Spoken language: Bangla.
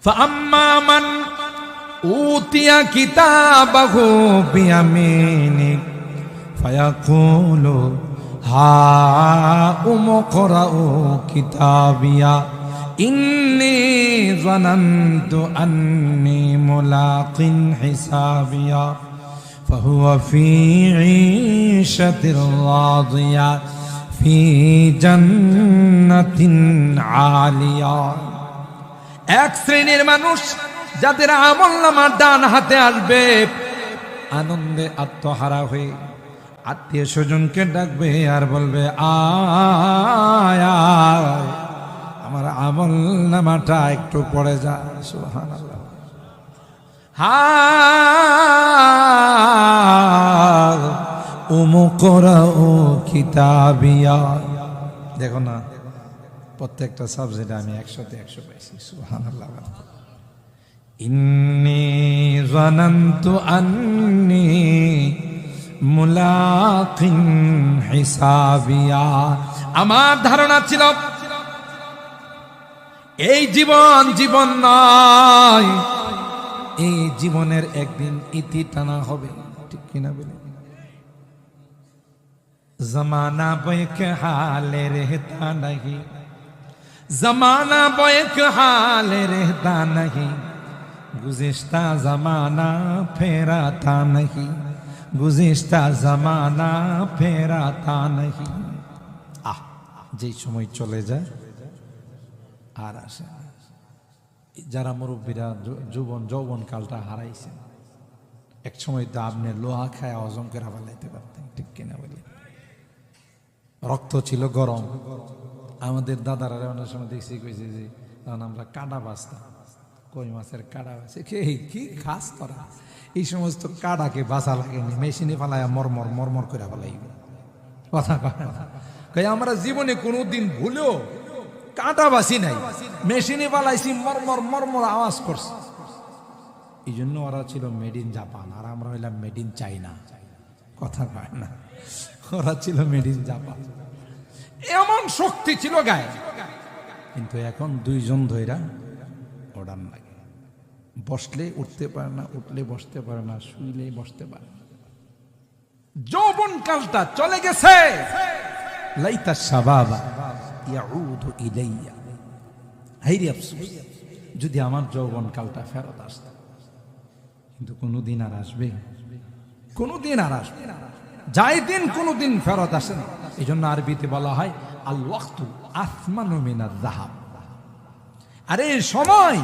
ফাআম্মা মান উতিয়া কিতাবাহু বিয়ামিনি ফায়াকুলু হাউম ইকরাউ কিতাবিয়া ইন্নী যানানতু আন্নী মুলাকিন হিসাবিয়া ফাহুয়া ফী ঈশাতির রাদিয়া ফী জান্নাতিন আলিয়া। এক শ্রেণীর মানুষ যাদের আমলনামা ডান হাতে আসবে, আনন্দে আত্মহারা হয়ে আত্মীয় স্বজনকে ডাকবে আর বলবে আয় আয়, আমার আমলনামাটা একটু পড়ে যা। সুবহানাল্লাহ। উমুকরাউ কিতাবিয়া। দেখো না, প্রত্যেকটা সাবজেক্টে আমি 100তে 100 পাইছি। সুবহানাল্লাহ। ইন্নী যানানতু আন্নী মুলাকিন হিসাবিয়া। আমার ধারণা ছিল এই জীবন জীবন নয়, এই জীবনের একদিন ইতি টানা হবে। ঠিক কিনা বলে? জমানা বয়কে হালে রেহতা নাহি, জমানা বয়ক হালে রেহতা নাহি, গুज़िश्ता जमाना फेराता नहीं, गुज़िश्ता जमाना फेराता नहीं। যেই সময় চলে যায় আর আসে না। যারা মুরব্বীরা যৌবন কালটা হারাইছেন, এক সময় তো আপনি লোহা খায় হজম করে ফেলাইতে পারতেন। ঠিক কিনা বলি? রক্ত ছিল গরম। আমাদের দাদারা অনেক সময় দেখছি কইছে যে তখন আমরা কাটা বাঁচতাম, কই মাছের কাটা বাঁচে। কি খাস করা, এই সমস্ত কাটাকে বাঁচা লাগেনি, মেশিনে ফালাইয়া মরমর মরমর করে ফেলাইবে। কথা কয় আমরা জীবনে কোনোদিন ভুলেও কাটা বাঁচি নাই, মেশিনে ফালাইছি মরমর মরমর আওয়াজ করছে। এই জন্য ওরা ছিল মেড ইন জাপান আর আমরা হইলাম মেড ইন চাইনা। কথা কয় না, ওরা ছিল মেড ইন জাপান। এমন শক্তি ছিল গায়ে, কিন্তু এখন দুইজন ধইরা ওড়ান লাগে। বসলে উঠতে পারে না, উঠলে বসতে পারে না, শুইলে বসতে পারে না। যৌবন কালটা চলে গেছে। লাইতা শাবাবা ইয়াউদু ইলাইয়া। হায়রে আফসোস, যদি আমার যৌবন কালটা ফেরত আসতো। কিন্তু কোনদিন আর আসবে? কোনদিন আর আসবে না। যাই দিন কোনদিন ফেরত আসে না। এই জন্য আরবিতে বলা হয় আল ওয়াক্তু আসমানু মিনাজ যাহাব। আরে সময়